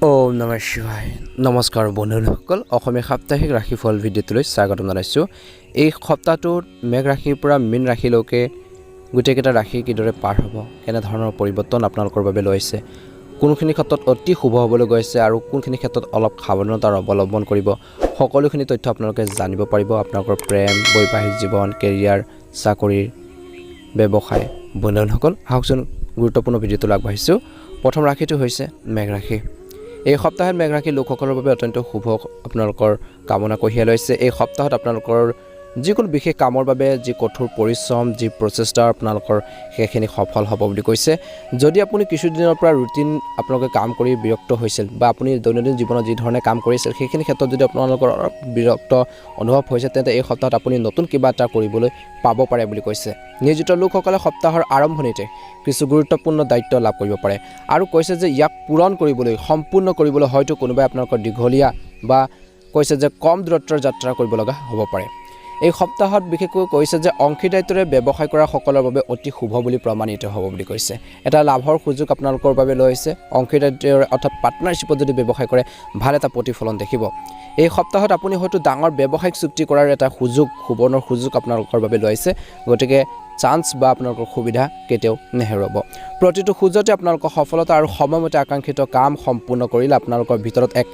ওম নমঃ শিৱায় নমস্কাৰ বন্ধুসকল অসমীয়া সাপ্তাহিক ৰাশিফল ভিডিঅ'টোলৈ স্বাগতম জনাইছোঁ। এই সপ্তাহটোত মেঘ ৰাশিৰ পৰা মীন ৰাশিলৈকে গোটেইকেইটা ৰাশি কিদৰে পাৰ হ'ব, কেনেধৰণৰ পৰিৱৰ্তন আপোনালোকৰ বাবে লৈছে, কোনখিনি ক্ষেত্ৰত অতি শুভ হ'বলৈ গৈছে আৰু কোনখিনি ক্ষেত্ৰত অলপ সাৱধানতা অৱলম্বন কৰিব, সকলোখিনি তথ্য আপোনালোকে জানিব পাৰিব। আপোনালোকৰ প্ৰেম, বৈবাহিক জীৱন, কেৰিয়াৰ, চাকৰিৰ, ব্যৱসায়। বন্ধুসকল আহকচোন গুৰুত্বপূৰ্ণ ভিডিঅ'টোলৈ আগবাঢ়িছোঁ। প্ৰথম ৰাশিটো হৈছে মেঘ ৰাশি। এই সপ্তাহত মেঘ ৰাশিৰ লোকসকলৰ বাবে অত্যন্ত শুভ আপোনালোকৰ কামনা কঢ়িয়াই লৈছে। এই সপ্তাহত আপোনালোকৰ যিকোনো বিশেষ কামৰ বাবে যি কঠোৰ পৰিশ্ৰম, যি প্ৰচেষ্টা আপোনালোকৰ সেইখিনি সফল হ'ব বুলি কৈছে। যদি আপুনি কিছুদিনৰ পৰা ৰুটিন আপোনালোকে কাম কৰি বিৰক্ত হৈছিল বা আপুনি দৈনন্দিন জীৱনত যি ধৰণে কাম কৰিছিল সেইখিনি ক্ষেত্ৰত যদি আপোনালোকৰ অলপ বিৰক্ত অনুভৱ হৈছে, তেন্তে এই সপ্তাহত আপুনি নতুন কিবা এটা কৰিবলৈ পাব পাৰে বুলি কৈছে। নিয়োজিত লোকসকলে সপ্তাহৰ আৰম্ভণিতে কিছু গুৰুত্বপূৰ্ণ দায়িত্ব লাভ কৰিব পাৰে আৰু কৈছে যে ইয়াক পূৰণ কৰিবলৈ, সম্পূৰ্ণ কৰিবলৈ হয়তো কোনোবাই আপোনালোকৰ দীঘলীয়া বা কৈছে যে কম দূৰত্বৰ যাত্ৰা কৰিব লগা হ'ব পাৰে। এই সপ্তাহত বিশেষকৈ কৈছে যে অংশীদাৰিত্বৰে ব্যৱসায় কৰা সকলৰ বাবে অতি শুভ বুলি প্ৰমাণিত হ'ব বুলি কৈছে। এটা লাভৰ সুযোগ আপোনালোকৰ বাবে লৈছে। অংশীদাৰিত্বৰে অৰ্থাৎ পাৰ্টনাৰশ্বিপত যদি ব্যৱসায় কৰে ভাল এটা প্ৰতিফলন দেখিব। এই সপ্তাহত আপুনি হয়তো ডাঙৰ ব্যৱসায়িক চুক্তি কৰাৰ এটা সুবৰ্ণৰ সুযোগ আপোনালোকৰ বাবে লৈছে। গতিকে চান্স বা আপোনালোকৰ সুবিধা কেতিয়াও নেহেৰুৱাব। প্ৰতিটো খোজতে আপোনালোকৰ সফলতা আৰু সময়মতে আকাংক্ষিত কাম সম্পূৰ্ণ কৰিলে আপোনালোকৰ ভিতৰত এক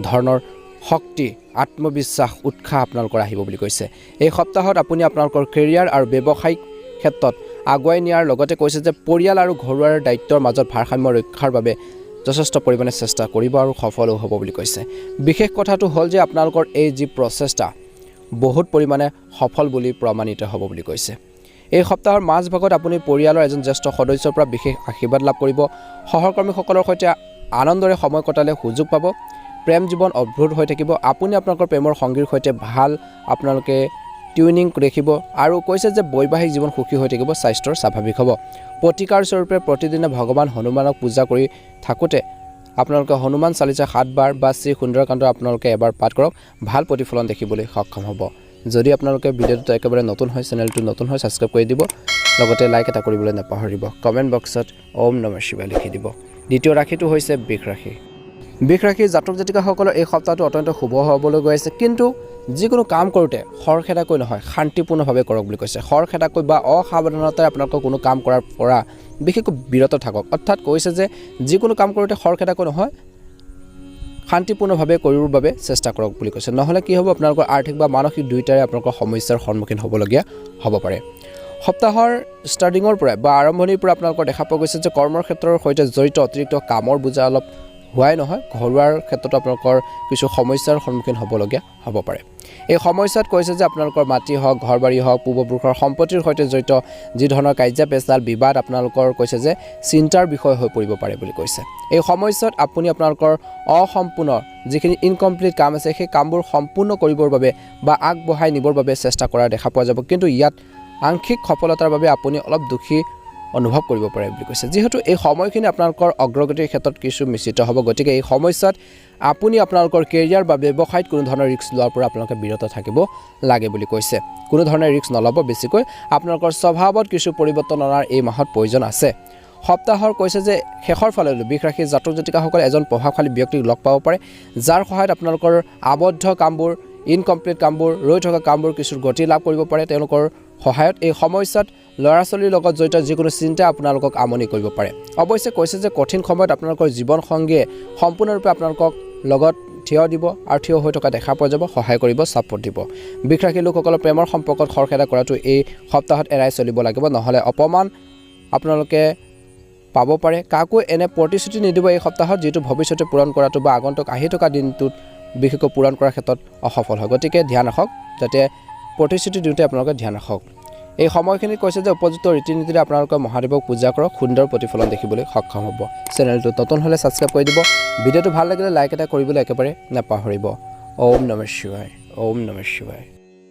ধৰণৰ শক্তি, আত্মবিশ্বাস, উৎসাহ আপোনালোকৰ আহিব বুলি কৈছে। এই সপ্তাহত আপুনি আপোনালোকৰ কেৰিয়াৰ আৰু ব্যৱসায়িক ক্ষেত্ৰত আগুৱাই নিয়াৰ লগতে কৈছে যে পৰিয়াল আৰু ঘৰুৱাৰ দায়িত্বৰ মাজত ভাৰসাম্য ৰক্ষাৰ বাবে যথেষ্ট পৰিমাণে চেষ্টা কৰিব আৰু সফলো হ'ব বুলি কৈছে। বিশেষ কথাটো হ'ল যে আপোনালোকৰ এই যি প্ৰচেষ্টা বহুত পৰিমাণে সফল বুলি প্ৰমাণিত হ'ব বুলি কৈছে। এই সপ্তাহৰ মাজভাগত আপুনি পৰিয়ালৰ এজন জ্যেষ্ঠ সদস্যৰ পৰা বিশেষ আশীৰ্বাদ লাভ কৰিব। সহকৰ্মীসকলৰ সৈতে আনন্দৰে সময় কটালে সুযোগ পাব। প্ৰেম জীৱন অদ্ভুত হৈ থাকিব। আপুনি আপোনালোকৰ প্ৰেমৰ সংগীৰ সৈতে ভাল আপোনালোকে টিউনিং দেখিব আৰু কৈছে যে বৈবাহিক জীৱন সুখী হৈ থাকিব। স্বাস্থ্যৰ স্বাভাৱিক হ'ব। প্ৰতিকাৰ স্বৰূপে প্ৰতিদিনে ভগৱান হনুমানক পূজা কৰি থাকোঁতে আপোনালোকে হনুমান চালিচা 7 বাৰ বা শ্ৰী সুন্দৰকাণ্ড আপোনালোকে এবাৰ পাঠ কৰক, ভাল প্ৰতিফলন দেখিবলৈ সক্ষম হ'ব। যদি আপোনালোকে ভিডিঅ'টো একেবাৰে নতুন হয়, চেনেলটো নতুন হয়, ছাবস্ক্ৰাইব কৰি দিব, লগতে লাইক এটা কৰিবলৈ নাপাহৰিব। কমেণ্ট বক্সত ওম নমঃ শিৱায় লিখি দিব। দ্বিতীয় ৰাশিটো হৈছে বৃষ ৰাশি। বৃষ ৰাশিৰ জাতক জাতিকাসকলৰ এই সপ্তাহটো অত্যন্ত শুভ হ'বলৈ গৈ আছে, কিন্তু যিকোনো কাম কৰোঁতে খৰখেদাকৈ নহয়, শান্তিপূৰ্ণভাৱে কৰক বুলি কৈছে। খৰখেদাকৈ বা অসাৱধানতাৰে আপোনালোকৰ কোনো কাম কৰাৰ পৰা বিশেষকৈ বিৰত থাকক। অৰ্থাৎ কৈছে যে যিকোনো কাম কৰোঁতে খৰখেদাকৈ নহয়, শান্তিপূৰ্ণভাৱে কৰিবৰ বাবে চেষ্টা কৰক বুলি কৈছে। নহ'লে কি হ'ব, আপোনালোকৰ আৰ্থিক বা মানসিক দুয়োটাৰে আপোনালোকৰ সমস্যাৰ সন্মুখীন হ'বলগীয়া হ'ব পাৰে। সপ্তাহৰ ষ্টাৰ্টিঙৰ পৰা বা আৰম্ভণিৰ পৰা আপোনালোকৰ দেখা পোৱা গৈছে যে কৰ্মৰ ক্ষেত্ৰৰ সৈতে জড়িত অতিৰিক্ত কামৰ বোজা অলপ হোৱাই নহয়, ঘৰুৱাৰ ক্ষেত্ৰতো আপোনালোকৰ কিছু সমস্যাৰ সন্মুখীন হ'বলগীয়া হ'ব পাৰে। এই সমস্যাত কৈছে যে আপোনালোকৰ মাটি হওক, ঘৰ বাৰী হওক, পূৰ্বপুৰুষৰ সম্পত্তিৰ সৈতে জড়িত যি ধৰণৰ কাজিয়া পেচাল, বিবাদ আপোনালোকৰ কৈছে যে চিন্তাৰ বিষয় হৈ পৰিব পাৰে বুলি কৈছে। এই সমস্যাত আপুনি আপোনালোকৰ অসম্পূৰ্ণ যিখিনি ইনকমপ্লিট কাম আছে সেই কামবোৰ সম্পূৰ্ণ কৰিবৰ বাবে বা আগবঢ়াই নিবৰ বাবে চেষ্টা কৰা দেখা পোৱা যাব, কিন্তু ইয়াত আংশিক সফলতাৰ বাবে আপুনি অলপ দুখী অনুভৱ কৰিব পাৰে বুলি কৈছে। যিহেতু এই সময়খিনি আপোনালোকৰ অগ্ৰগতিৰ ক্ষেত্ৰত কিছু মিশ্ৰিত হ'ব, গতিকে এই সমস্যাত আপুনি আপোনালোকৰ কেৰিয়াৰ বা ব্যৱসায়ত কোনো ধৰণৰ ৰিস্ক লোৱাৰ পৰা আপোনালোকে বিৰত থাকিব লাগে বুলি কৈছে। কোনো ধৰণৰ ৰিস্ক নল'ব। বেছিকৈ আপোনালোকৰ স্বভাৱত কিছু পৰিৱৰ্তন অনাৰ এই মাহত প্ৰয়োজন আছে। সপ্তাহৰ কৈছে যে শেষৰ ফাললৈ বৃষ ৰাশিৰ জাতক জাতিকাসকলে এজন প্ৰভাৱশালী ব্যক্তিক লগ পাব পাৰে, যাৰ সহায়ত আপোনালোকৰ আবদ্ধ কামবোৰ, ইনকমপ্লিট কামবোৰ, ৰৈ থকা কামবোৰ কিছু গতি লাভ কৰিব পাৰে। তেওঁলোকৰ সহায়ত এই সমস্যাত ল'ৰা ছোৱালীৰ লগত জড়িত যিকোনো চিন্তা আপোনালোকক আমনি কৰিব পাৰে। অৱশ্যে কৈছে যে কঠিন সময়ত আপোনালোকৰ জীৱনসংগীয়ে সম্পূৰ্ণৰূপে আপোনালোকক লগত থিয় দিব আৰু থিয় হৈ থকা দেখা পোৱা যাব, সহায় কৰিব, ছাপোৰ্ট দিব। বৃষ ৰাশিৰ লোকসকলৰ প্ৰেমৰ সম্পৰ্কত খৰখেদা কৰাটো এই সপ্তাহত এৰাই চলিব লাগিব, নহ'লে অপমান আপোনালোকে পাব পাৰে। কাকো এনে প্ৰতিশ্ৰুতি নিদিব এই সপ্তাহত যিটো ভৱিষ্যতে পূৰণ কৰাটো বা আগন্তুক আহি থকা দিনটোত বিশেষকৈ পূৰণ কৰাৰ ক্ষেত্ৰত অসফল হয়। গতিকে ধ্যান ৰাখক, যাতে প্ৰতিশ্ৰুতি দিওঁতে আপোনালোকে ধ্যান ৰাখক। এই সময়খিনিত কৈছে যে উপযুক্ত ৰীতি নীতিৰে আপোনালোকে মহাদেৱক পূজা কৰক, সুন্দৰ প্ৰতিফলন দেখিবলৈ সক্ষম হ'ব। চেনেলটো নতুন হ'লে ছাবস্ক্ৰাইব কৰি দিব। ভিডিঅ'টো ভাল লাগিলে লাইক এটা কৰিবলৈ একেবাৰে নাপাহৰিব। ওম নমঃ শিৱায়, ওম নমঃ শিৱায়।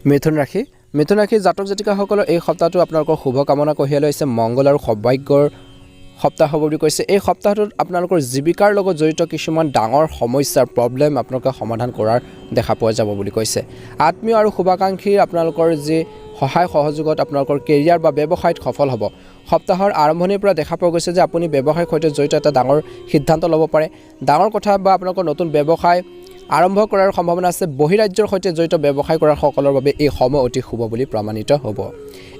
মিথুন ৰাশি। মিথুন ৰাশিৰ জাতক জাতিকাসকলৰ এই সপ্তাহটো আপোনালোকৰ শুভ কামনা কঢ়িয়াই লৈছে। মংগল আৰু সৌভাগ্যৰ সপ্তাহ হ'ব বুলি কৈছে। এই সপ্তাহটোত আপোনালোকৰ জীৱিকাৰ লগত জড়িত কিছুমান ডাঙৰ সমস্যাৰ প্ৰব্লেম আপোনালোকে সমাধান কৰাৰ দেখা পোৱা যাব বুলি কৈছে। আত্মীয় আৰু শুভাকাংক্ষীৰ আপোনালোকৰ যি সহায় সহযোগত আপোনালোকৰ কেৰিয়াৰ বা ব্যৱসায়ত সফল হ'ব সপ্তাহৰ আৰম্ভণিৰ পৰা দেখা পোৱা গৈছে যে আপুনি ব্যৱসায়ৰ সৈতে জড়িত এটা ডাঙৰ সিদ্ধান্ত ল'ব পাৰে ডাঙৰ কথা বা আপোনালোকৰ নতুন ব্যৱসায় আৰম্ভ কৰাৰ সম্ভাৱনা আছে বহিৰাজ্যৰ সৈতে জড়িত ব্যৱসায় কৰাৰ সকলৰ বাবে এই সময় অতি শুভ বুলি প্ৰমাণিত হ'ব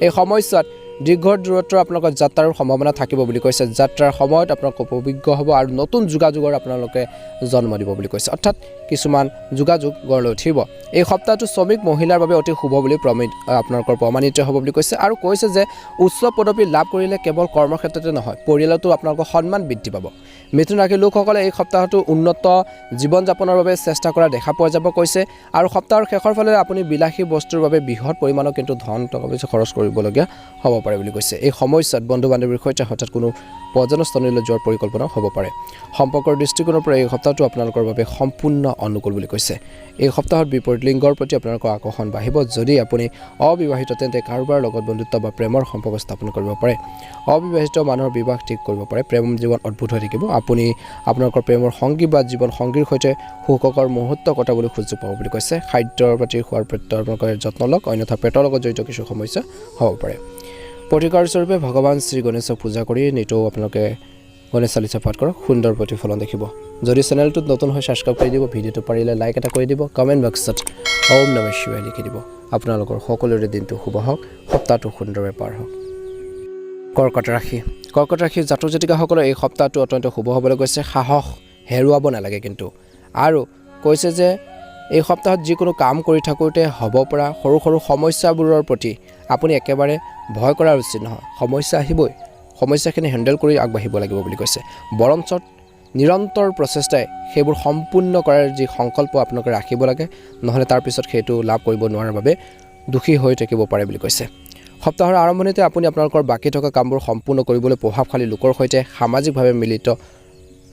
এই সময়ছোৱাত দীৰ্ঘ দূৰত্বৰ আপোনালোকৰ যাত্ৰাৰ সম্ভাৱনা থাকিব বুলি কৈছে যাত্ৰাৰ সময়ত আপোনালোক উপযোগ্য হ'ব আৰু নতুন যোগাযোগৰ আপোনালোকে জন্ম দিব বুলি কৈছে অৰ্থাৎ কিছুমান যোগাযোগ গঢ় লৈ উঠিব এই সপ্তাহটো শ্ৰমিক মহিলাৰ বাবে অতি শুভ বুলি আপোনালোকৰ প্ৰমাণিত হ'ব বুলি কৈছে আৰু কৈছে যে উচ্চ পদবী লাভ কৰিলে কেৱল কৰ্মক্ষেত্ৰতে নহয় পৰিয়ালতো আপোনালোকৰ সন্মান বৃদ্ধি পাব মিথুন ৰাশিৰ লোকসকলে এই সপ্তাহটো উন্নত জীৱন যাপনৰ বাবে চেষ্টা কৰা দেখা পোৱা যাব কৈছে আৰু সপ্তাহৰ শেষৰ ফালে আপুনি বিলাসী বস্তুৰ বাবে বৃহৎ পৰিমাণৰ কিন্তু ধন টকা পইচা খৰচ কৰিবলগীয়া হ'ব পাৰে বুলি কৈছে এই সময়ছোৱাত বন্ধু বান্ধৱীৰ সৈতে হঠাৎ কোনো পৰ্যটনস্থলীলৈ যোৱাৰ পৰিকল্পনা হ'ব পাৰে সম্পৰ্কৰ দৃষ্টিকোণৰ পৰা এই সপ্তাহটো আপোনালোকৰ বাবে সম্পূৰ্ণ অনুকূল বুলি কৈছে এই সপ্তাহত বিপৰীত লিংগৰ প্ৰতি আপোনালোকৰ আকৰ্ষণ বাঢ়িব যদি আপুনি অবিবাহিত তেন্তে কাৰোবাৰ লগত বন্ধুত্ব বা প্ৰেমৰ সম্পৰ্ক স্থাপন কৰিব পাৰে অবিবাহিত মানুহৰ বিবাহ ঠিক কৰিব পাৰে প্ৰেম জীৱন অদ্ভুত হৈ থাকিব আপুনি আপোনালোকৰ প্ৰেমৰ সংগী বা জীৱন সংগীৰ সৈতে সুখকৰ মুহূৰ্ত কটাবলৈ সুযোগ পাব বুলি কৈছে খাদ্যৰ প্ৰতি খোৱাৰ প্ৰতি আপোনালোকৰ যত্ন লওক অন্যথা পেটৰ লগত জড়িত কিছু সমস্যা হ'ব পাৰে প্ৰতিকাৰ স্বৰূপে ভগৱান শ্ৰী গণেশক পূজা কৰি নিতৌ আপোনালোকে গণেশ চালিচা পাঠ কৰক সুন্দৰ প্ৰতিফলন দেখিব যদি চেনেলটোত নতুন হৈ ছাবস্ক্ৰাইব কৰি দিব ভিডিঅ'টো পাৰিলে লাইক এটা কৰি দিব কমেণ্ট বক্সত ওম নমঃ শিৱায় লিখি দিব আপোনালোকৰ সকলোৰে দিনটো শুভ হওক সপ্তাহটো সুন্দৰভাৱে পাৰ হওক কৰ্কট ৰাশিৰ জাতক জাতিকাসকলৰ এই সপ্তাহটো অত্যন্ত শুভ হ'বলৈ গৈছে সাহস হেৰুৱাব নালাগে কিন্তু আৰু কৈছে যে এই সপ্তাহত যিকোনো কাম কৰি থাকোঁতে হ'ব পৰা সৰু সৰু সমস্যাবোৰৰ প্ৰতি আপুনি একেবাৰে ভয় কৰাৰ উচিত নহয় সমস্যা আহিবই সমস্যাখিনি হেণ্ডেল কৰি আগবাঢ়িব লাগিব বুলি কৈছে বৰঞ্চ নিৰন্তৰ প্ৰচেষ্টাই সেইবোৰ সম্পূৰ্ণ কৰাৰ যি সংকল্প আপোনালোকে ৰাখিব লাগে নহ'লে তাৰ পিছত সেইটো লাভ কৰিব নোৱাৰাৰ বাবে দুখী হৈ থাকিব পাৰে বুলি কৈছে সপ্তাহৰ আৰম্ভণিতে আপুনি আপোনালোকৰ বাকী থকা কামবোৰ সম্পূৰ্ণ কৰিবলৈ প্ৰভাৱশালী লোকৰ সৈতে সামাজিকভাৱে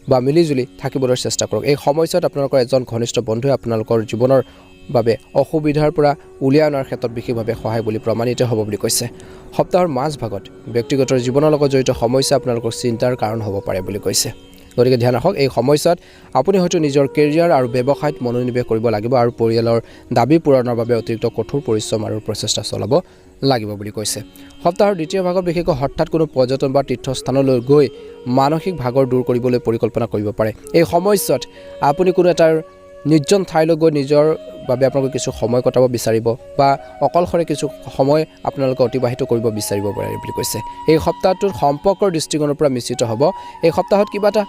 মিলিজুলি থাকিবলৈ চেষ্টা কৰক এই সময়ছোৱাত আপোনালোকৰ এজন ঘনিষ্ঠ বন্ধুৱে আপোনালোকৰ জীৱনৰ বাবে অসুবিধাৰ পৰা উলিয়াই অনাৰ ক্ষেত্ৰত বিশেষভাৱে সহায় বুলি প্ৰমাণিত হ'ব বুলি কৈছে সপ্তাহৰ মাজভাগত ব্যক্তিগত জীৱনৰ লগত জড়িত সমস্যা আপোনালোকৰ চিন্তাৰ কাৰণ হ'ব পাৰে বুলি কৈছে গতিকে ধ্যান ৰাখক এই সময়ছোৱাত আপুনি হয়তো নিজৰ কেৰিয়াৰ আৰু ব্যৱসায়ত মনোনিৱেশ কৰিব লাগিব আৰু পৰিয়ালৰ দাবী পূৰণৰ বাবে অতিৰিক্ত কঠোৰ পৰিশ্ৰম আৰু প্ৰচেষ্টা চলাব লাগিব বুলি কৈছে সপ্তাহৰ দ্বিতীয় ভাগত বিশেষকৈ হঠাৎ কোনো পৰ্যটন বা তীৰ্থস্থানলৈ গৈ মানসিক ভাগৰ দূৰ কৰিবলৈ পৰিকল্পনা কৰিব পাৰে এই সময়ছোৱাত আপুনি কোনো এটা নিৰ্জন ঠাইলৈ গৈ নিজৰ বাবে আপোনালোকে কিছু সময় কটাব বিচাৰিব বা অকলশৰে কিছু সময় আপোনালোকে অতিবাহিত কৰিব বিচাৰিব পাৰে বুলি কৈছে এই সপ্তাহটোৰ সম্পৰ্কৰ দৃষ্টিকোণৰ পৰা মিশ্ৰিত হ'ব এই সপ্তাহত কিবা এটা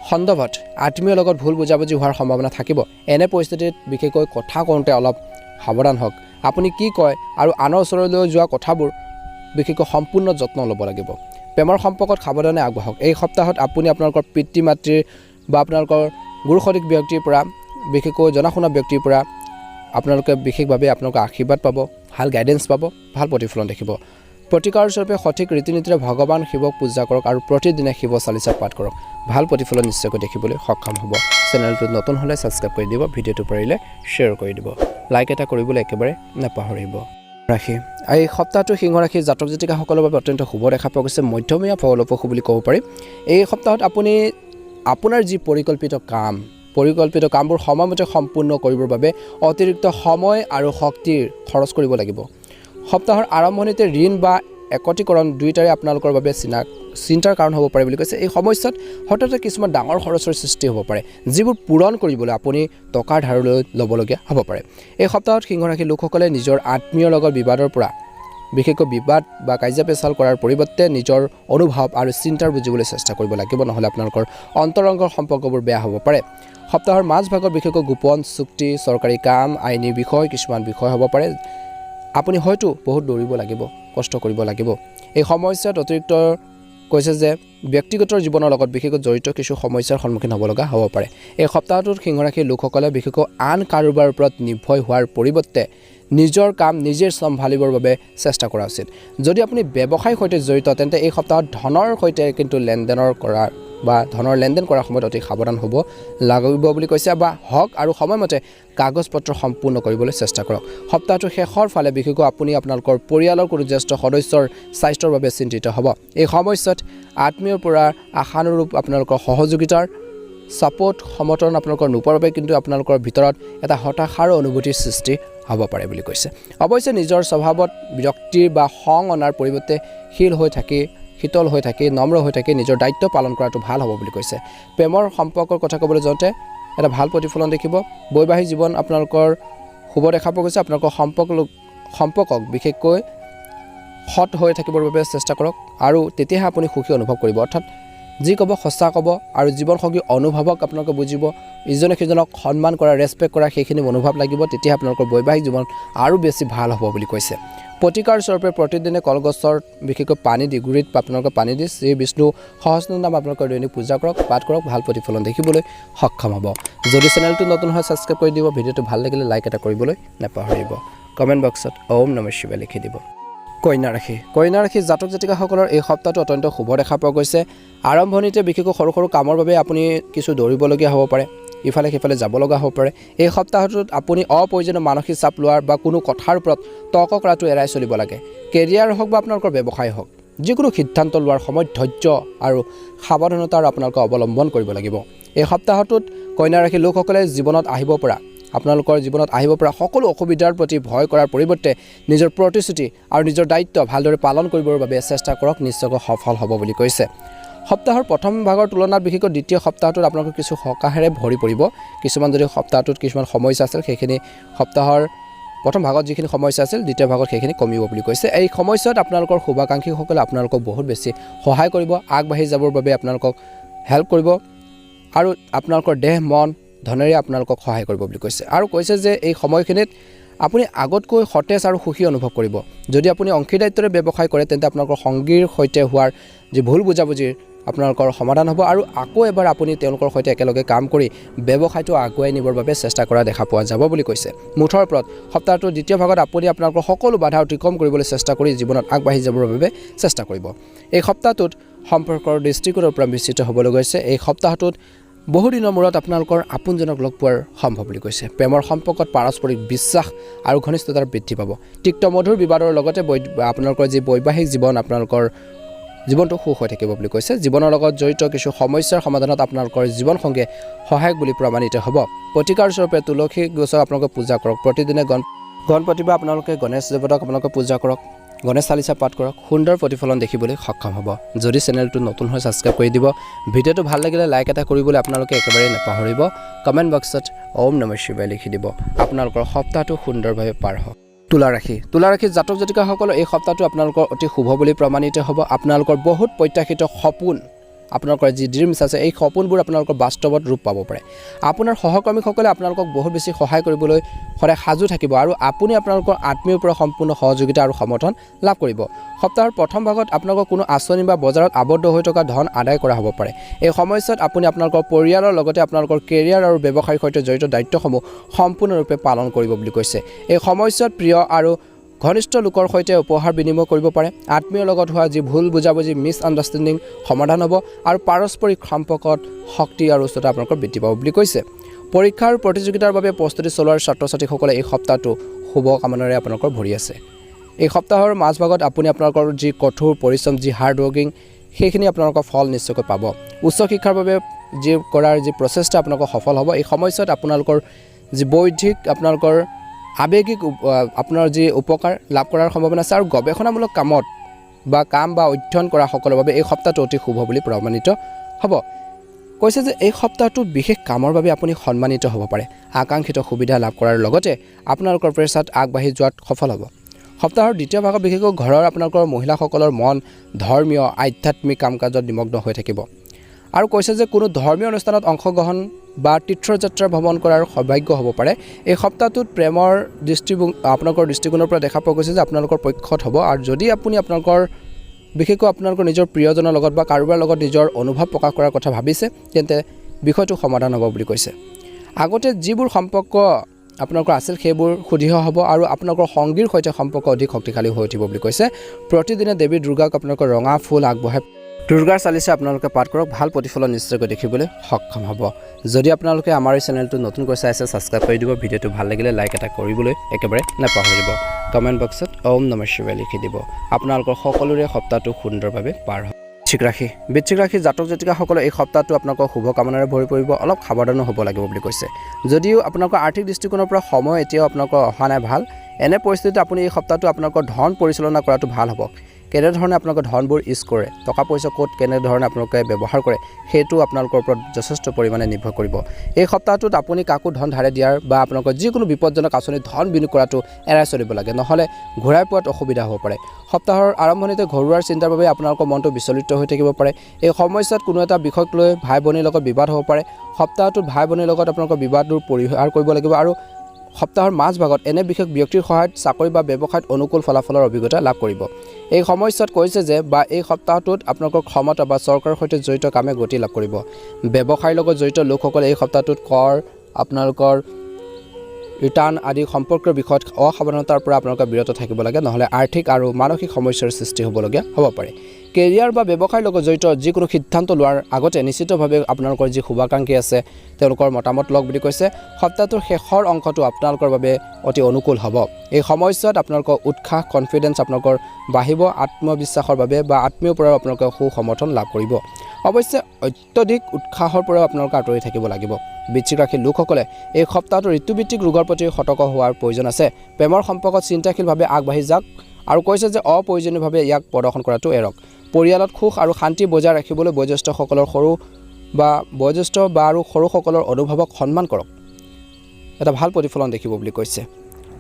সন্দৰ্ভত আত্মীয়ৰ লগত ভুল বুজাবুজি হোৱাৰ সম্ভাৱনা থাকিব এনে পৰিস্থিতিত বিশেষকৈ কথা কওঁতে অলপ সাৱধান হওক আপুনি কি কয় আৰু আনৰ ওচৰলৈ যোৱা কথাবোৰ বিশেষকৈ সম্পূৰ্ণ যত্ন ল'ব লাগিব প্ৰেমৰ সম্পৰ্কত সাৱধানে আগবাঢ়ক এই সপ্তাহত আপুনি আপোনালোকৰ পিতৃ মাতৃৰ বা আপোনালোকৰ গুৰুসদৃশ ব্যক্তিৰ পৰা বিশেষকৈ জনাশুনা ব্যক্তিৰ পৰা আপোনালোকে বিশেষভাৱে আপোনালোকৰ আশীৰ্বাদ পাব ভাল গাইডেন্স পাব ভাল প্ৰতিফলন দেখিব প্ৰতিকাৰ স্বৰূপে সঠিক ৰীতি নীতিৰে ভগৱান শিৱক পূজা কৰক আৰু প্ৰতিদিনে শিৱ চালিচা পাঠ কৰক ভাল প্ৰতিফলন নিশ্চয়কৈ দেখিবলৈ সক্ষম হ'ব চেনেলটোত নতুন হ'লে ছাবস্ক্ৰাইব কৰি দিব ভিডিঅ'টো পাৰিলে শ্বেয়াৰ কৰি দিব লাইক এটা কৰিবলৈ একেবাৰে নাপাহৰিব ৰাশি এই সপ্তাহটো সিংহ ৰাশিৰ জাতক জাতিকাসকলৰ বাবে অত্যন্ত শুভ দেখা পোৱা গৈছে মধ্যমীয়া ফলপ্ৰসূ বুলি ক'ব পাৰি এই সপ্তাহত আপুনি আপোনাৰ যি পৰিকল্পিত কামবোৰ সময়মতে সম্পূৰ্ণ কৰিবৰ বাবে অতিৰিক্ত সময় আৰু শক্তিৰ খৰচ কৰিব লাগিব সপ্তাহৰ আৰম্ভণিতে ঋণ বা একত্ৰীকৰণ দুয়োটাৰে আপোনালোকৰ বাবে চিন্তাৰ কাৰণ হ'ব পাৰে বুলি কৈছে এই সময়ছোৱাত হঠাতে কিছুমান ডাঙৰ খৰচৰ সৃষ্টি হ'ব পাৰে যিবোৰ পূৰণ কৰিবলৈ আপুনি টকাৰ ধাৰলৈ ল'বলগীয়া হ'ব পাৰে এই সপ্তাহত সিংহ ৰাশিৰ লোকসকলে নিজৰ আত্মীয়ৰ লগত বিবাদৰ পৰা বিশেষকৈ বিবাদ বা কাজিয়া পেচাল কৰাৰ পৰিৱৰ্তে নিজৰ অনুভৱ আৰু চিন্তাৰ বুজিবলৈ চেষ্টা কৰিব লাগিব নহ'লে আপোনালোকৰ অন্তৰংগৰ সম্পৰ্কবোৰ বেয়া হ'ব পাৰে সপ্তাহৰ মাজভাগত বিশেষকৈ গোপন চুক্তি চৰকাৰী কাম আইনী বিষয় কিছুমান বিষয় হ'ব পাৰে আপুনি হয়তো বহুত দৌৰিব লাগিব কষ্ট কৰিব লাগিব এই সময়ছোৱাত অতিৰিক্ত কৈছে যে ব্যক্তিগত জীৱনৰ লগত বিশেষকৈ জড়িত কিছু সমস্যাৰ সন্মুখীন হ'ব লগা হ'ব পাৰে এই সপ্তাহটোত সিংহ ৰাশিৰ লোকসকলে বিশেষকৈ আন কাৰোবাৰ ওপৰত নিৰ্ভৰ হোৱাৰ পৰিৱৰ্তে নিজৰ কাম নিজে চম্ভালিবৰ বাবে চেষ্টা কৰা উচিত যদি আপুনি ব্যৱসায়ৰ সৈতে জড়িত তেন্তে এই সপ্তাহত ধনৰ সৈতে কিন্তু ধনৰ লেনদেন কৰাৰ সময়ত অতি সাৱধান হ'ব লাগিব বুলি কৈছে বা হক আৰু সময়মতে কাগজ পত্ৰ সম্পূৰ্ণ কৰিবলৈ চেষ্টা কৰক সপ্তাহটোৰ শেষৰ ফালে বিশেষকৈ আপুনি আপোনালোকৰ পৰিয়ালৰ কোনো জ্যেষ্ঠ সদস্যৰ স্বাস্থ্যৰ বাবে চিন্তিত হ'ব এই সময়ছোৱাত আত্মীয়ৰ পৰা আশানুৰূপ আপোনালোকৰ সহযোগিতাৰ ছাপোৰ্ট সমৰ্থন আপোনালোকৰ নোপোৱাৰ বাবে কিন্তু আপোনালোকৰ ভিতৰত এটা হতাশাৰ অনুভূতিৰ সৃষ্টি হ'ব পাৰে বুলি কৈছে। অৱশ্যে নিজৰ স্বভাৱত বিৰক্তিৰ বা খং অনাৰ পৰিৱৰ্তে শীতল হৈ থাকি নম্ৰ হৈ থাকি নিজৰ দায়িত্ব পালন কৰাটো ভাল হ'ব বুলি কৈছে। প্ৰেমৰ সম্পৰ্কৰ কথা ক'বলৈ যাওঁতে এটা ভাল প্ৰতিফলন দেখিব। বৈবাহিক জীৱন আপোনালোকৰ শুভ দেখা পোৱা গৈছে। আপোনালোকৰ সম্পৰ্কক বিশেষকৈ সৎ হৈ থাকিবৰ বাবে চেষ্টা কৰক আৰু তেতিয়াহে আপুনি সুখী অনুভৱ কৰিব। অৰ্থাৎ যি ক'ব সঁচা ক'ব আৰু জীৱনসংগী অনুভৱক আপোনালোকে বুজিব, ইজনে সিজনক সন্মান কৰা, ৰেচপেক্ট কৰা সেইখিনি মনোভাৱ লাগিব। তেতিয়া আপোনালোকৰ বৈবাহিক জীৱন আৰু বেছি ভাল হ'ব বুলি কৈছে। প্ৰতিকাৰ স্বৰূপে প্ৰতিদিনে কলগছৰ বিশেষকৈ পানী দি গুৰিত আপোনালোকে পানী দি শ্ৰী বিষ্ণু সহস্ৰ নাম আপোনালোকৰ দৈনিক পূজা কৰক, পাঠ কৰক, ভাল প্ৰতিফলন দেখিবলৈ সক্ষম হ'ব। যদি চেনেলটো নতুন হয় ছাবস্ক্ৰাইব কৰি দিব। ভিডিঅ'টো ভাল লাগিলে লাইক এটা কৰিবলৈ নাপাহৰিব। কমেণ্ট বক্সত ওম নমঃ শিৱায় লিখি দিব। কন্যা ৰাশি জাতক জাতিকাসকলৰ এই সপ্তাহটো অত্যন্ত শুভ দেখা পোৱা গৈছে। আৰম্ভণিতে বিশেষকৈ সৰু সৰু কামৰ বাবে আপুনি কিছু দৌৰিবলগীয়া হ'ব পাৰে, ইফালে সিফালে যাব লগা হ'ব পাৰে। এই সপ্তাহটোত আপুনি অপ্ৰয়োজনীয় মানসিক চাপ লোৱাৰ বা কোনো কথাৰ ওপৰত তৰ্ক কৰাটো এৰাই চলিব লাগে। কেৰিয়াৰ হওক বা আপোনালোকৰ ব্যৱসায় হওক, যিকোনো সিদ্ধান্ত লোৱাৰ সময়ত ধৈৰ্য আৰু সাৱধানতাৰ আপোনালোকে অৱলম্বন কৰিব লাগিব। এই সপ্তাহটোত কন্যা ৰাশিৰ লোকসকলে আপোনালোকৰ জীৱনত আহিব পৰা সকলো অসুবিধাৰ প্ৰতি ভয় কৰাৰ পৰিৱৰ্তে নিজৰ প্ৰতিশ্ৰুতি আৰু নিজৰ দায়িত্ব ভালদৰে পালন কৰিবৰ বাবে চেষ্টা কৰক, নিশ্চয়কৈ সফল হ'ব বুলি কৈছে। সপ্তাহৰ প্ৰথম ভাগৰ তুলনাত বিশেষকৈ দ্বিতীয় সপ্তাহটোত আপোনালোকে কিছু সকাহেৰে ভৰি পৰিব। কিছুমান যদি সপ্তাহটোত কিছুমান সমস্যা আছিল, সেইখিনি সপ্তাহৰ প্ৰথম ভাগত যিখিনি সমস্যা আছিল দ্বিতীয় ভাগত সেইখিনি কমিব বুলি কৈছে। এই সময়ছোৱাত আপোনালোকৰ শুভাকাংক্ষীসকলে আপোনালোকক বহুত বেছি সহায় কৰিব, আগবাঢ়ি যাবৰ বাবে আপোনালোকক হেল্প কৰিব আৰু আপোনালোকৰ দেহ মন ধনেৰে আপোনালোকক সহায় কৰিব বুলি কৈছে। আৰু কৈছে যে এই সময়খিনিত আপুনি আগতকৈ সতেজ আৰু সুখী অনুভৱ কৰিব। যদি আপুনি অংশীদাৰিত্বৰে ব্যৱসায় কৰে তেন্তে আপোনালোকৰ সংগীৰ সৈতে হোৱাৰ যি ভুল বুজাবুজিৰ আপোনালোকৰ সমাধান হ'ব আৰু আকৌ এবাৰ আপুনি তেওঁলোকৰ সৈতে একেলগে কাম কৰি ব্যৱসায়টো আগুৱাই নিবৰ বাবে চেষ্টা কৰা দেখা পোৱা যাব বুলি কৈছে। মুঠৰ ওপৰত সপ্তাহটোৰ দ্বিতীয় ভাগত আপুনি আপোনালোকৰ সকলো বাধা অতিক্ৰম কৰিবলৈ চেষ্টা কৰি জীৱনত আগবাঢ়ি যাবৰ বাবে চেষ্টা কৰিব। এই সপ্তাহটোত সম্পৰ্কৰ দৃষ্টিকোণৰ পৰা বিস্তৃত হ'বলৈ গৈছে। এই সপ্তাহটোত বহুদিনৰ মূৰত আপোনালোকৰ আপোনজনক লগ পোৱাৰ সম্ভৱ বুলি কৈছে। প্ৰেমৰ সম্পৰ্কত পাৰস্পৰিক বিশ্বাস আৰু ঘনিষ্ঠতাৰ বৃদ্ধি পাব। তিক্ত মধুৰ বিবাদৰ লগতে আপোনালোকৰ যি বৈবাহিক জীৱন আপোনালোকৰ জীৱনটো সুখ হৈ থাকিব বুলি কৈছে। জীৱনৰ লগত জড়িত কিছু সমস্যাৰ সমাধানত আপোনালোকৰ জীৱনসংগীয়ে সহায়ক বুলি প্ৰমাণিত হ'ব। প্ৰতিকাৰ স্বৰূপে তুলসী গছক আপোনালোকে পূজা কৰক। প্ৰতিদিনে গণপতি বা আপোনালোকে গণেশ দেৱতাক আপোনালোকে পূজা কৰক, গণেশ চালিচা পাঠ কৰক, সুন্দৰ প্ৰতিফলন দেখিবলৈ সক্ষম হ'ব। যদি চেনেলটো নতুন হয় ছাবস্ক্ৰাইব কৰি দিব। ভিডিঅ'টো ভাল লাগিলে লাইক এটা কৰিবলৈ আপোনালোকে একেবাৰে নাপাহৰিব। কমেণ্ট বক্সত ওম নমঃ শিৱায় লিখি দিব। আপোনালোকৰ সপ্তাহটো সুন্দৰভাৱে পাৰ হওক। তুলা ৰাশি জাতক জাতিকাসকলৰ এই সপ্তাহটো আপোনালোকৰ অতি শুভ বুলি প্ৰমাণিত হ'ব। আপোনালোকৰ বহুত প্ৰত্যাশিত সপোন, আপোনালোকৰ যি ড্ৰিমছ আছে এই সপোনবোৰ আপোনালোকৰ বাস্তৱত ৰূপ পাব পাৰে। আপোনাৰ সহকৰ্মীসকলে আপোনালোকক বহুত বেছি সহায় কৰিবলৈ সদায় সাজু থাকিব আৰু আপুনি আপোনালোকৰ আত্মীয়ৰ পৰা সম্পূৰ্ণ সহযোগিতা আৰু সমৰ্থন লাভ কৰিব। সপ্তাহৰ প্ৰথম ভাগত আপোনালোকৰ কোনো আঁচনি বা বজাৰত আবদ্ধ হৈ থকা ধন আদায় কৰা হ'ব পাৰে। এই সময়ছোৱাত আপুনি আপোনালোকৰ পৰিয়ালৰ লগতে আপোনালোকৰ কেৰিয়াৰ আৰু ব্যৱসায়ৰ সৈতে জড়িত দায়িত্বসমূহ সম্পূৰ্ণৰূপে পালন কৰিব বুলি কৈছে। এই সময়ছোৱাত প্ৰিয় আৰু ঘনিষ্ঠ লোকৰ সৈতে উপহাৰ বিনিময় কৰিব পাৰে। আত্মীয়ৰ লগত হোৱা যি ভুল বুজাবুজি মিছআণ্ডাৰষ্টেণ্ডিং সমাধান হ'ব আৰু পাৰস্পৰিক সম্পৰ্কত শক্তি আৰু উচ্চতা আপোনালোকৰ বৃদ্ধি পাব বুলি কৈছে। পৰীক্ষা আৰু প্ৰতিযোগিতাৰ বাবে প্ৰস্তুতি চলোৱাৰ ছাত্ৰ ছাত্ৰীসকলে এই সপ্তাহটো শুভ কামনাৰে আপোনালোকৰ ভৰি আছে। এই সপ্তাহৰ মাজভাগত আপুনি আপোনালোকৰ যি কঠোৰ পৰিশ্ৰম, যি হাৰ্ড ৱৰ্কিং সেইখিনি আপোনালোকৰ ফল নিশ্চয়কৈ পাব। উচ্চ শিক্ষাৰ বাবে যি প্ৰচেষ্টা আপোনালোকৰ সফল হ'ব। এই সময়ছোৱাত আপোনালোকৰ যি বৌদ্ধিক আপোনালোকৰ আৱেগিক আপোনাৰ যি উপকাৰ লাভ কৰাৰ সম্ভাৱনা আছে আৰু গৱেষণামূলক কাম বা অধ্যয়ন কৰা সকলৰ বাবে এই সপ্তাহটো অতি শুভ বুলি প্ৰমাণিত হ'ব। কৈছে যে এই সপ্তাহটো বিশেষ কামৰ বাবে আপুনি সন্মানিত হ'ব পাৰে। আকাংক্ষিত সুবিধা লাভ কৰাৰ লগতে আপোনালোকৰ পেচাত আগবাঢ়ি যোৱাত সফল হ'ব। সপ্তাহৰ দ্বিতীয় ভাগত বিশেষকৈ ঘৰৰ আপোনালোকৰ মহিলাসকলৰ মন ধৰ্মীয় আধ্যাত্মিক কাম কাজত নিমগ্ন হৈ থাকিব আৰু কৈছে যে কোনো ধৰ্মীয় অনুষ্ঠানত অংশগ্ৰহণ বা তীৰ্থযাত্ৰা ভ্ৰমণ কৰাৰ সৌভাগ্য হ'ব পাৰে। এই সপ্তাহটোত প্ৰেমৰ আপোনালোকৰ দৃষ্টিকোণৰ পৰা দেখা পোৱা গৈছে যে আপোনালোকৰ পক্ষত হ'ব আৰু যদি আপুনি বিশেষকৈ আপোনালোকৰ নিজৰ প্ৰিয়জনৰ লগত বা কাৰোবাৰ লগত নিজৰ অনুভৱ প্ৰকাশ কৰাৰ কথা ভাবিছে তেন্তে বিষয়টো সমাধান হ'ব বুলি কৈছে। আগতে যিবোৰ সম্পৰ্ক আপোনালোকৰ আছিল সেইবোৰ সুদৃঢ় হ'ব আৰু আপোনালোকৰ সংগীৰ সৈতে সম্পৰ্ক অধিক শক্তিশালী হৈ উঠিব বুলি কৈছে। প্ৰতিদিনে দেৱী দুৰ্গাক আপোনালোকৰ ৰঙা ফুল আগবঢ়াই দুৰ্গাৰ চালিচা আপোনালোকে পাঠ কৰক, ভাল প্ৰতিফলন নিশ্চয়কৈ দেখিবলৈ সক্ষম হ'ব। যদি আপোনালোকে আমাৰ এই চেনেলটো নতুনকৈ চাইছে ছাবস্ক্ৰাইব কৰি দিব। ভিডিঅ'টো ভাল লাগিলে লাইক এটা কৰিবলৈ একেবাৰে নাপাহৰিব। কমেণ্ট বক্সত ওম নমঃ শিৱায় লিখি দিব। আপোনালোকৰ সকলোৰে সপ্তাহটো সুন্দৰভাৱে পাৰ হ'ব। বৃশ্চিক ৰাশি জাতক জাতিকাসকলে এই সপ্তাহটো আপোনালোকৰ শুভকামনাৰে ভৰি পৰিব অলপ সাৱধানো হ'ব লাগিব বুলি কৈছে যদিও আপোনালোকৰ আৰ্থিক দৃষ্টিকোণৰ পৰা সময় এতিয়াও আপোনালোকৰ অহা নাই ভাল এনে পৰিস্থিতিত আপুনি এই সপ্তাহটো আপোনালোকৰ ধন পৰিচালনা কৰাটো ভাল হ'ব কেনেধৰণে আপোনালোকৰ ধনবোৰ ইউজ কৰে টকা পইচা ক'ত কেনেধৰণে আপোনালোকে ব্যৱহাৰ কৰে সেইটো আপোনালোকৰ ওপৰত যথেষ্ট পৰিমাণে নিৰ্ভৰ কৰিব এই সপ্তাহটোত আপুনি কাকো ধন ধাৰে দিয়াৰ বা আপোনালোকৰ যিকোনো বিপদজনক আঁচনিত ধন বিনিয়োগ কৰাটো এৰাই চলিব লাগে নহ'লে ঘূৰাই পোৱাত অসুবিধা হ'ব পাৰে সপ্তাহৰ আৰম্ভণিতে ঘৰুৱাৰ চিন্তাৰ বাবে আপোনালোকৰ মনটো বিচলিত হৈ থাকিব পাৰে এই সমস্যাত কোনো এটা বিষয়ক লৈ ভাই ভনীৰ লগত বিবাদ হ'ব পাৰে সপ্তাহটোত ভাই ভনীৰ লগত আপোনালোকৰ বিবাদবোৰ পৰিহাৰ কৰিব লাগিব আৰু সপ্তাহৰ মাজভাগত এনে বিশেষ ব্যক্তিৰ সহায়ত চাকৰি বা ব্যৱসায়ত অনুকূল ফলাফলৰ অভিজ্ঞতা লাভ কৰিব এই সময়ছোৱাত কৈছে যে বা এই সপ্তাহটোত আপোনালোকৰ ক্ষমতা বা চৰকাৰৰ সৈতে জড়িত কামে গতি লাভ কৰিব ব্যৱসায়ৰ লগত জড়িত লোকসকলে এই সপ্তাহটোত কৰ আপোনালোকৰ ৰিটাৰ্ণ আদি সম্পৰ্কীয় বিষয়ত অসাৱধানতাৰ পৰা আপোনালোকে বিৰত থাকিব লাগে নহ'লে আৰ্থিক আৰু মানসিক সমস্যাৰ সৃষ্টি হ'বলগীয়া হ'ব পাৰে কেৰিয়াৰ বা ব্যৱসায়ৰ লগত জড়িত যিকোনো সিদ্ধান্ত লোৱাৰ আগতে নিশ্চিতভাৱে আপোনালোকৰ যি শুভাকাংক্ষী আছে তেওঁলোকৰ মতামত লওক বুলি কৈছে সপ্তাহটোৰ শেষৰ অংশটো আপোনালোকৰ বাবে অতি অনুকূল হ'ব এই সময়ছোৱাত আপোনালোকৰ উৎসাহ কনফিডেন্স আপোনালোকৰ বাঢ়িব আত্মবিশ্বাসৰ বাবে বা আত্মীয়ৰ পৰাও আপোনালোকে সুসমৰ্থন লাভ কৰিব অৱশ্যে অত্যধিক উৎসাহৰ পৰাও আপোনালোকে আঁতৰি থাকিব লাগিব বৃশ্চিক ৰাশিৰ লোকসকলে এই সপ্তাহটো ঋতুভিত্তিক ৰোগৰ প্ৰতি সতৰ্ক হোৱাৰ প্ৰয়োজন আছে প্ৰেমৰ সম্পৰ্কত চিন্তাশীলভাৱে আগবাঢ়ি যাওক আৰু কৈছে যে অপ্ৰয়োজনীয়ভাৱে ইয়াক প্ৰদৰ্শন কৰাটো এৰক পৰিয়ালত সুখ আৰু শান্তি বজাই ৰাখিবলৈ বয়োজ্যেষ্ঠসকলৰ বয়োজ্যেষ্ঠ বা আৰু সৰুসকলৰ অনুভৱক সন্মান কৰক এটা ভাল প্ৰতিফলন দেখিব বুলি কৈছে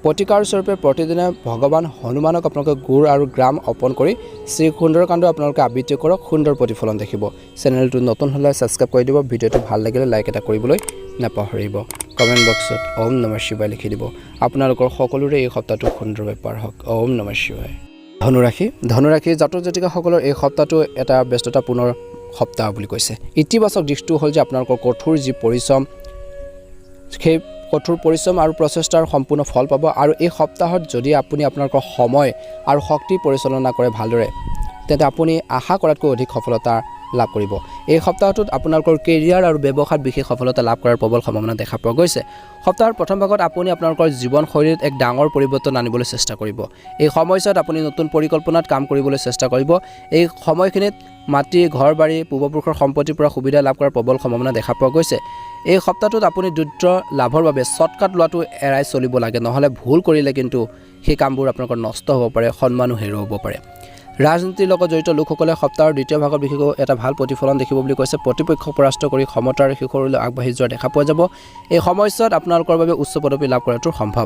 প্ৰতিকাৰ স্বৰূপে প্ৰতিদিনে ভগৱান হনুমানক আপোনালোকে গুড় আৰু গ্ৰাম অৰ্পণ কৰি শ্ৰী সুন্দৰকাণ্ড আপোনালোকে আবৃত্তি কৰক সুন্দৰ প্ৰতিফলন দেখিব চেনেলটো নতুন হ'লে ছাবস্ক্ৰাইব কৰি দিব ভিডিঅ'টো ভাল লাগিলে লাইক এটা কৰিবলৈ নাপাহৰিব কমেণ্ট বক্সত ওম নমঃ শিৱায় লিখি দিব আপোনালোকৰ সকলোৰে এই সপ্তাহটো সুন্দৰভাৱে পাৰ হওক ওম নমঃ শিৱায় ধনুৰাশি জাতক জাতিকাসকলৰ এই সপ্তাহটো এটা ব্যস্ততাপূৰ্ণ সপ্তাহ বুলি কৈছে ইতিবাচক দিশটো হ'ল যে আপোনালোকৰ কঠোৰ যি পৰিশ্ৰম সেই কঠোৰ পৰিশ্ৰম আৰু প্ৰচেষ্টাৰ সম্পূৰ্ণ ফল পাব আৰু এই সপ্তাহত যদি আপুনি আপোনালোকৰ সময় আৰু শক্তি পৰিচালনা কৰে ভালদৰে তেন্তে আপুনি আশা কৰাতকৈ অধিক সফলতা লাভ কৰিব এই সপ্তাহটোত আপোনালোকৰ কেৰিয়াৰ আৰু ব্যৱসায়ত বিশেষ সফলতা লাভ কৰাৰ প্ৰবল সম্ভাৱনা দেখা পোৱা গৈছে সপ্তাহৰ প্ৰথম ভাগত আপুনি আপোনালোকৰ জীৱনশৈলীত এক ডাঙৰ পৰিৱৰ্তন আনিবলৈ চেষ্টা কৰিব এই সময়ছোৱাত আপুনি নতুন পৰিকল্পনাত কাম কৰিবলৈ চেষ্টা কৰিব এই সময়খিনিত মাটি ঘৰ বাৰী পূৰ্বপুৰুষৰ সম্পত্তিৰ পৰা সুবিধা লাভ কৰাৰ প্ৰবল সম্ভাৱনা দেখা পোৱা গৈছে এই সপ্তাহটোত আপুনি দ্ৰুত লাভৰ বাবে শ্বৰ্টকাট লোৱাটো এৰাই চলিব লাগে নহ'লে ভুল কৰিলে কিন্তু সেই কামবোৰ আপোনালোকৰ নষ্ট হ'ব পাৰে সন্মানো হেৰুৱাব পাৰে ৰাজনীতিৰ লগত জড়িত লোকসকলে সপ্তাহৰ দ্বিতীয় ভাগত বিশেষকৈ এটা ভাল প্ৰতিফলন দেখিব বুলি কৈছে প্ৰতিপক্ষক পৰাস্ত কৰি সমতাৰ শিখৰলৈ আগবাঢ়ি যোৱা দেখা পোৱা যাব এই সময়ছোৱাত আপোনালোকৰ বাবে উচ্চ পদবী লাভ কৰাটো সম্ভৱ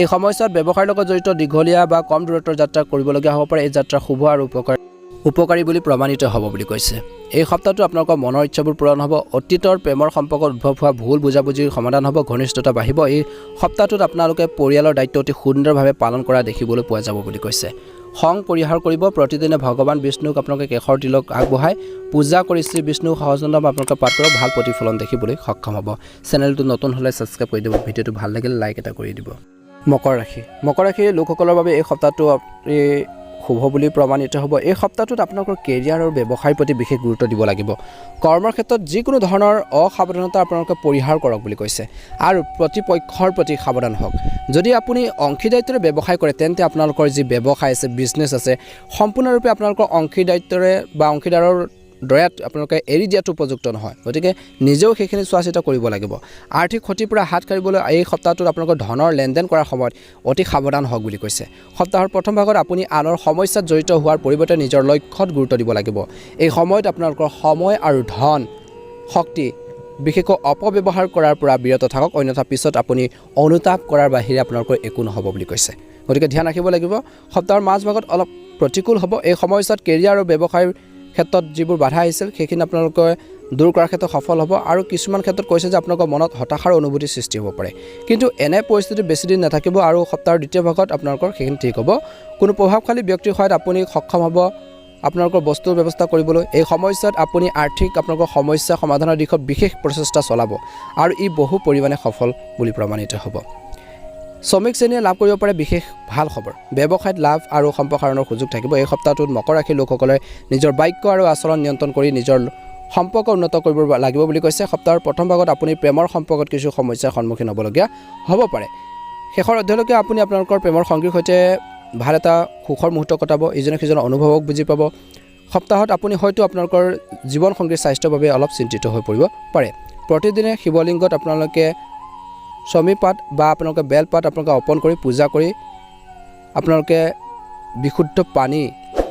এই সময়ছোৱাত ব্যৱসায়ৰ লগত জড়িত দীঘলীয়া বা কম দূৰত্বৰ যাত্ৰা কৰিবলগীয়া হ'ব পাৰে এই যাত্ৰা শুভ আৰু উপকাৰী বুলি প্ৰমাণিত হ'ব বুলি কৈছে এই সপ্তাহটো আপোনালোকৰ মনৰ ইচ্ছাবোৰ পূৰণ হ'ব অতীতৰ প্ৰেমৰ সম্পৰ্কত উদ্ভৱ হোৱা ভুল বুজাবুজিৰ সমাধান হ'ব ঘনিষ্ঠতা বাঢ়িব এই সপ্তাহটোত আপোনালোকে পৰিয়ালৰ দায়িত্ব অতি সুন্দৰভাৱে পালন কৰা দেখিবলৈ পোৱা যাব বুলি কৈছে খং পৰিহাৰ কৰিব প্ৰতিদিনে ভগৱান বিষ্ণুক আপোনালোকে কেশৰ তিলক আগবঢ়াই পূজা কৰি শ্ৰী বিষ্ণু সহস্ৰনাম আপোনালোকে পাঠ কৰক ভাল প্ৰতিফলন দেখিবলৈ সক্ষম হ'ব চেনেলটো নতুন হ'লে ছাবস্ক্ৰাইব কৰি দিব ভিডিঅ'টো ভাল লাগিলে লাইক এটা কৰি দিব মকৰ ৰাশিৰ লোকসকলৰ বাবে এই সপ্তাহটো শুভ বুলি প্ৰমাণিত হ'ব এই সপ্তাহটোত আপোনালোকৰ কেৰিয়াৰ আৰু ব্যৱসায়ৰ প্ৰতি বিশেষ গুৰুত্ব দিব লাগিব কৰ্মৰ ক্ষেত্ৰত যিকোনো ধৰণৰ অসাৱধানতা আপোনালোকে পৰিহাৰ কৰক বুলি কৈছে আৰু প্ৰতিপক্ষৰ প্ৰতি সাৱধান হওক যদি আপুনি অংশীদাৰিত্বৰে ব্যৱসায় কৰে তেন্তে আপোনালোকৰ যি ব্যৱসায় আছে বিজনেছ আছে সম্পূৰ্ণৰূপে আপোনালোকৰ অংশীদাৰিত্বৰে বা অংশীদাৰৰ দয়াত আপোনালোকে এৰি দিয়াটো উপযুক্ত নহয় গতিকে নিজেও সেইখিনি চোৱা চিতা কৰিব লাগিব আৰ্থিক ক্ষতিৰ পৰা হাত সাৰিবলৈ এই সপ্তাহটোত আপোনালোকৰ ধনৰ লেনদেন কৰাৰ সময়ত অতি সাৱধান হওক বুলি কৈছে সপ্তাহৰ প্ৰথম ভাগত আপুনি আনৰ সমস্যাত জড়িত হোৱাৰ পৰিৱৰ্তে নিজৰ লক্ষ্যত গুৰুত্ব দিব লাগিব এই সময়ত আপোনালোকৰ সময় আৰু ধন শক্তি বিশেষকৈ অপব্যৱহাৰ কৰাৰ পৰা বিৰত থাকক অন্যথা পিছত আপুনি অনুতাপ কৰাৰ বাহিৰে আপোনালোকৰ একো নহ'ব বুলি কৈছে গতিকে ধ্যান ৰাখিব লাগিব সপ্তাহৰ মাজভাগত অলপ প্ৰতিকূল হ'ব এই সময়ছোৱাত কেৰিয়াৰ আৰু ব্যৱসায়ৰ ক্ষেত্ৰত যিবোৰ বাধা আহিছিল সেইখিনি আপোনালোকে দূৰ কৰাৰ ক্ষেত্ৰত সফল হ'ব আৰু কিছুমান ক্ষেত্ৰত কৈছে যে আপোনালোকৰ মনত হতাশাৰ অনুভূতি সৃষ্টি হ'ব পাৰে কিন্তু এনে পৰিস্থিতি বেছি দিন নাথাকিব আৰু সপ্তাহৰ দ্বিতীয় ভাগত আপোনালোকৰ সেইখিনি ঠিক হ'ব কোনো প্ৰভাৱশালী ব্যক্তিৰ সহায়ত আপুনি সক্ষম হ'ব আপোনালোকৰ বস্তুৰ ব্যৱস্থা কৰিবলৈ এই সময়ছোৱাত আপুনি আৰ্থিক আপোনালোকৰ সমস্যা সমাধানৰ দিশত বিশেষ প্ৰচেষ্টা চলাব আৰু ই বহু পৰিমাণে সফল বুলি প্ৰমাণিত হ'ব শ্ৰমিক শ্ৰেণীয়ে লাভ কৰিব পাৰে বিশেষ ভাল খবৰ ব্যৱসায়ত লাভ আৰু সম্প্ৰসাৰণৰ সুযোগ থাকিব এই সপ্তাহটোত মকৰ ৰাশিৰ লোকসকলে নিজৰ বাক্য আৰু আচৰণ নিয়ন্ত্ৰণ কৰি নিজৰ সম্পৰ্ক উন্নত কৰিব লাগিব বুলি কৈছে সপ্তাহৰ প্ৰথম ভাগত আপুনি প্ৰেমৰ সম্পৰ্কত কিছু সমস্যাৰ সন্মুখীন হ'বলগীয়া হ'ব পাৰে শেষৰ অধ্যায়লৈকে আপুনি আপোনালোকৰ প্ৰেমৰ সংগীৰ সৈতে ভাল এটা সুখৰ মুহূৰ্ত কটাব ইজনে সিজনৰ অনুভৱক বুজি পাব সপ্তাহত আপুনি হয়তো আপোনালোকৰ জীৱন সংগীৰ স্বাস্থ্যৰ বাবে অলপ চিন্তিত হৈ পৰিব পাৰে। প্ৰতিদিনে শিৱলিংগত আপোনালোকে চমিপাত বা আপোনালোকে বেলপাত আপোনালোকে অৰ্পণ কৰি পূজা কৰি আপোনালোকে বিশুদ্ধ পানী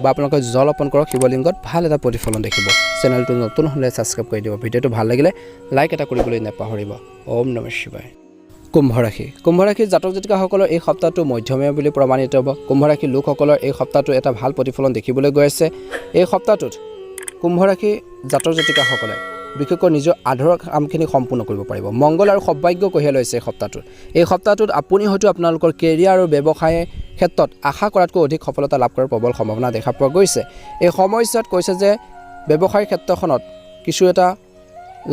বা আপোনালোকে জল অৰ্পণ কৰক শিৱলিংগত, ভাল এটা প্ৰতিফলন দেখিব। চেনেলটো নতুন হ'লে ছাবস্ক্ৰাইব কৰি দিব। ভিডিঅ'টো ভাল লাগিলে লাইক এটা কৰিবলৈ নাপাহৰিব। ওম নমঃ শিৱায়। কুম্ভ ৰাশি। কুম্ভ ৰাশিৰ জাতক জাতিকাসকলৰ এই সপ্তাহটো মধ্যমীয়া বুলি প্ৰমাণিত হ'ব। কুম্ভ ৰাশিৰ লোকসকলৰ এই সপ্তাহটো এটা ভাল প্ৰতিফলন দেখিবলৈ গৈ আছে। এই সপ্তাহটোত কুম্ভ ৰাশি জাতক জাতিকাসকলে বিশেষকৈ নিজৰ আধৰুৱা কামখিনি সম্পূৰ্ণ কৰিব পাৰিব। মংগল আৰু সৌভাগ্য কঢ়িয়াই লৈছে এই সপ্তাহটোত। এই সপ্তাহটোত আপুনি হয়তো আপোনালোকৰ কেৰিয়াৰ আৰু ব্যৱসায় ক্ষেত্ৰত আশা কৰাতকৈ অধিক সফলতা লাভ কৰাৰ প্ৰবল সম্ভাৱনা দেখা পোৱা গৈছে। এই সময়ছোৱাত কৈছে যে ব্যৱসায়িক ক্ষেত্ৰখনত কিছু এটা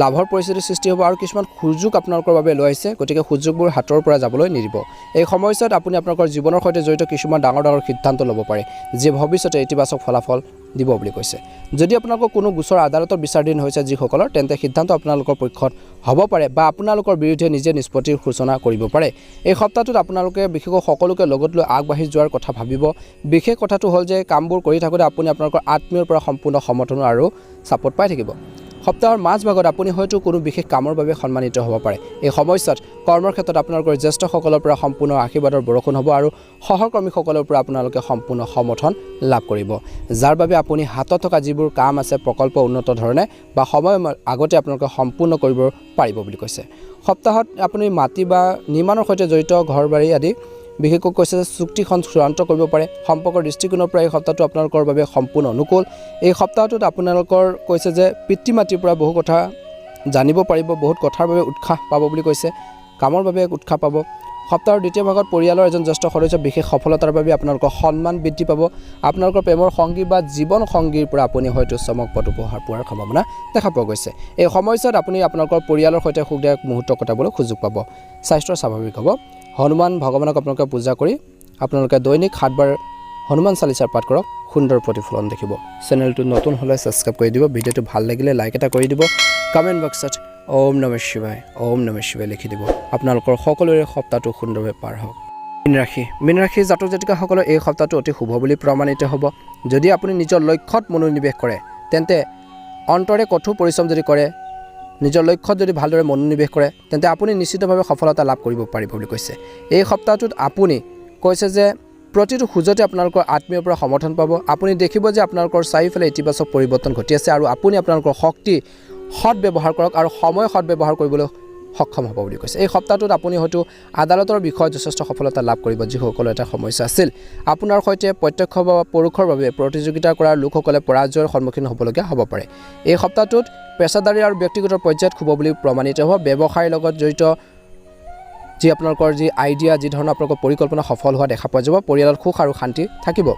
লাভৰ পৰিস্থিতিৰ সৃষ্টি হ'ব আৰু কিছুমান সুযোগ আপোনালোকৰ বাবে লৈ আহিছে, গতিকে সুযোগবোৰ হাতৰ পৰা যাবলৈ নিদিব। এই সময়ছোৱাত আপুনি আপোনালোকৰ জীৱনৰ সৈতে জড়িত কিছুমান ডাঙৰ ডাঙৰ সিদ্ধান্ত ল'ব পাৰে, যিয়ে ভৱিষ্যতে ইতিবাচক ফলাফল দিব বুলি কৈছে। যদি আপোনালোকৰ কোনো গোচৰ আদালতৰ বিচাৰাধীন হৈছে যিসকলৰ, তেন্তে সিদ্ধান্ত আপোনালোকৰ পক্ষত হ'ব পাৰে বা আপোনালোকৰ বিৰুদ্ধে নিজে নিষ্পত্তিৰ সূচনা কৰিব পাৰে। এই সপ্তাহটোত আপোনালোকে বিশেষকৈ সকলোকে লগত লৈ আগবাঢ়ি যোৱাৰ কথা ভাবিব। বিশেষ কথাটো হ'ল যে কামবোৰ কৰি থাকোঁতে আপুনি আপোনালোকৰ আত্মীয়ৰ পৰা সম্পূৰ্ণ সমৰ্থন আৰু ছাপোৰ্ট পাই থাকিব। সপ্তাহৰ মাজভাগত আপুনি হয়তো কোনো বিশেষ কামৰ বাবে সন্মানিত হ'ব পাৰে। এই সময়ছোৱাত কৰ্মৰ ক্ষেত্ৰত আপোনালোকৰ জ্যেষ্ঠসকলৰ পৰা সম্পূৰ্ণ আশীৰ্বাদৰ বৰষুণ হ'ব আৰু সহকৰ্মীসকলৰ পৰা আপোনালোকে সম্পূৰ্ণ সমৰ্থন লাভ কৰিব, যাৰ বাবে আপুনি হাতত থকা যিবোৰ কাম আছে প্ৰকল্প উন্নত ধৰণে বা সময় আগতে আপোনালোকে সম্পূৰ্ণ কৰিব পাৰিব বুলি কৈছে। সপ্তাহত আপুনি মাটি বা নিৰ্মাণৰ সৈতে জড়িত ঘৰ বাৰী আদি বিশেষকৈ কৈছে যে চুক্তিখন চূড়ান্ত কৰিব পাৰে। সম্পৰ্কৰ দৃষ্টিকোণৰ পৰা এই সপ্তাহটো আপোনালোকৰ বাবে সম্পূৰ্ণ অনুকূল। এই সপ্তাহটোত আপোনালোকৰ কৈছে যে পিতৃ মাতৃৰ পৰা বহু কথা জানিব পাৰিব, বহুত কথাৰ বাবে উৎসাহ পাব বুলি কৈছে, কামৰ বাবে উৎসাহ পাব। সপ্তাহৰ দ্বিতীয় ভাগত পৰিয়ালৰ এজন জ্যেষ্ঠ সদস্য বিশেষ সফলতাৰ বাবে আপোনালোকৰ সন্মান বৃদ্ধি পাব। আপোনালোকৰ প্ৰেমৰ সংগী বা জীৱন সংগীৰ পৰা আপুনি হয়তো চমকপ্ৰদ উপহাৰ পোৱাৰ সম্ভাৱনা দেখা পোৱা গৈছে। এই সময়ছোৱাত আপুনি আপোনালোকৰ পৰিয়ালৰ সৈতে সুখদায়ক মুহূৰ্ত কটাবলৈ সুযোগ পাব। স্বাস্থ্য স্বাভাৱিক হ'ব। হনুমান ভগৱানক আপোনালোকে পূজা কৰি আপোনালোকে দৈনিক 7 বাৰ হনুমান চালিচাৰ পাঠ কৰক, সুন্দৰ প্ৰতিফলন দেখিব। চেনেলটো নতুন হ'লে ছাবস্ক্ৰাইব কৰি দিব। ভিডিঅ'টো ভাল লাগিলে লাইক এটা কৰি দিব। কমেণ্ট বক্সত ওম নমঃ শিৱায়, ওম নমঃ শিৱায় লিখি দিব। আপোনালোকৰ সকলোৰে সপ্তাহটো সুন্দৰভাৱে পাৰ হওক। মীন ৰাশি। মীন ৰাশিৰ জাতক জাতিকাসকলৰ এই সপ্তাহটো অতি শুভ বুলি প্ৰমাণিত হ'ব। যদি আপুনি নিজৰ লক্ষ্যত মনোনিৱেশ কৰে, তেন্তে অন্তৰে কঠোৰ পৰিশ্ৰম যদি কৰে, নিজৰ লক্ষ্যত যদি ভালদৰে মনোনিৱেশ কৰে, তেন্তে আপুনি নিশ্চিতভাৱে সফলতা লাভ কৰিব পাৰিব বুলি কৈছে। এই সপ্তাহটোত আপুনি কৈছে যে প্ৰতিটো খোজতে আপোনালোকৰ আত্মীয়ৰ পৰা সমৰ্থন পাব। আপুনি দেখিব যে আপোনালোকৰ চাৰিওফালে ইতিবাচক পৰিৱৰ্তন ঘটি আছে আৰু আপুনি আপোনালোকৰ শক্তি সৎ ব্যৱহাৰ কৰক আৰু সময় সৎ ব্যৱহাৰ কৰিবলৈ সক্ষম হ'ব বুলি কৈছে। এই সপ্তাহটোত আপুনি হয়তো আদালতৰ বিষয়ত যথেষ্ট সফলতা লাভ কৰিব, যিসকলৰ এটা সমস্যা আছিল। আপোনাৰ সৈতে প্ৰত্যক্ষ বা পৰোক্ষভাৱে প্ৰতিযোগিতা কৰাৰ লোকসকলে পৰাজয়ৰ সন্মুখীন হ'বলগীয়া হ'ব পাৰে। এই সপ্তাহটোত পেছাদাৰী আৰু ব্যক্তিগত পৰ্যায়ত শুভ বুলি প্ৰমাণিত হ'ব। ব্যৱসায়ৰ লগত জড়িত যি আপোনালোকৰ যি আইডিয়া, যি ধৰণৰ আপোনালোকৰ পৰিকল্পনা সফল হোৱা দেখা পোৱা যাব। পৰিয়ালত সুখ আৰু শান্তি থাকিব।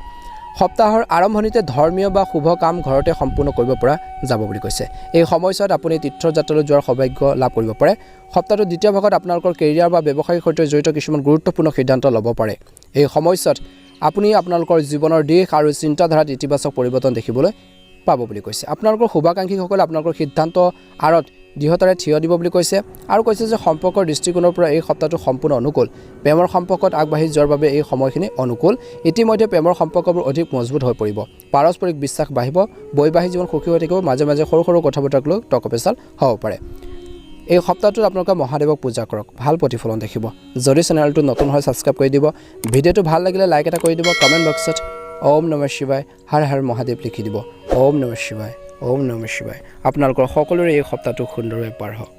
সপ্তাহৰ আৰম্ভণিতে ধৰ্মীয় বা শুভ কাম ঘৰতে সম্পূৰ্ণ কৰিব পৰা যাব বুলি কৈছে। এই সময়ছোৱাত আপুনি তীৰ্থযাত্ৰালৈ যোৱাৰ সৌভাগ্য লাভ কৰিব পাৰে। সপ্তাহটোৰ দ্বিতীয় ভাগত আপোনালোকৰ কেৰিয়াৰ বা ব্যৱসায়িক সৈতে জড়িত কিছুমান গুৰুত্বপূৰ্ণ সিদ্ধান্ত ল'ব পাৰে। এই সময়ছোৱাত আপুনি আপোনালোকৰ জীৱনৰ দিশ আৰু চিন্তাধাৰাত ইতিবাচক পৰিৱৰ্তন দেখিবলৈ পাব বুলি কৈছে। আপোনালোকৰ শুভাকাংক্ষীসকলে আপোনালোকৰ সিদ্ধান্ত আঁৰত দৃঢ়তাৰে থিয় দিব বুলি কৈছে আৰু কৈছে যে সম্পৰ্কৰ দৃষ্টিকোণৰ পৰা এই সপ্তাহটো সম্পূৰ্ণ অনুকূল। প্ৰেমৰ সম্পৰ্কত আগবাঢ়ি যোৱাৰ বাবে এই সময়খিনি অনুকূল। ইতিমধ্যে প্ৰেমৰ সম্পৰ্কবোৰ অধিক মজবুত হৈ পৰিব। পাৰস্পৰিক বিশ্বাস বাঢ়িব। বৈবাহিক জীৱন সুখী হৈ থাকিব। মাজে মাজে সৰু সৰু কথা বতৰাক লৈ টকপেচাল হ'ব পাৰে। এই সপ্তাহটোত আপোনালোকে মহাদেৱক পূজা কৰক, ভাল প্ৰতিফলন দেখিব। যদি চেনেলটো নতুন হয় ছাবস্ক্ৰাইব কৰি দিব। ভিডিঅ'টো ভাল লাগিলে লাইক এটা কৰি দিব। কমেণ্ট বক্সত ওম নমঃ শিৱায়, হৰ হৰ মহাদেৱ লিখি দিব। ওম নমঃ শিৱায়, ওম নমঃ শিৱায়। আপোনালোকৰ সকলোৰে এই সপ্তাহটো সুন্দৰভাৱে পাৰ হওক।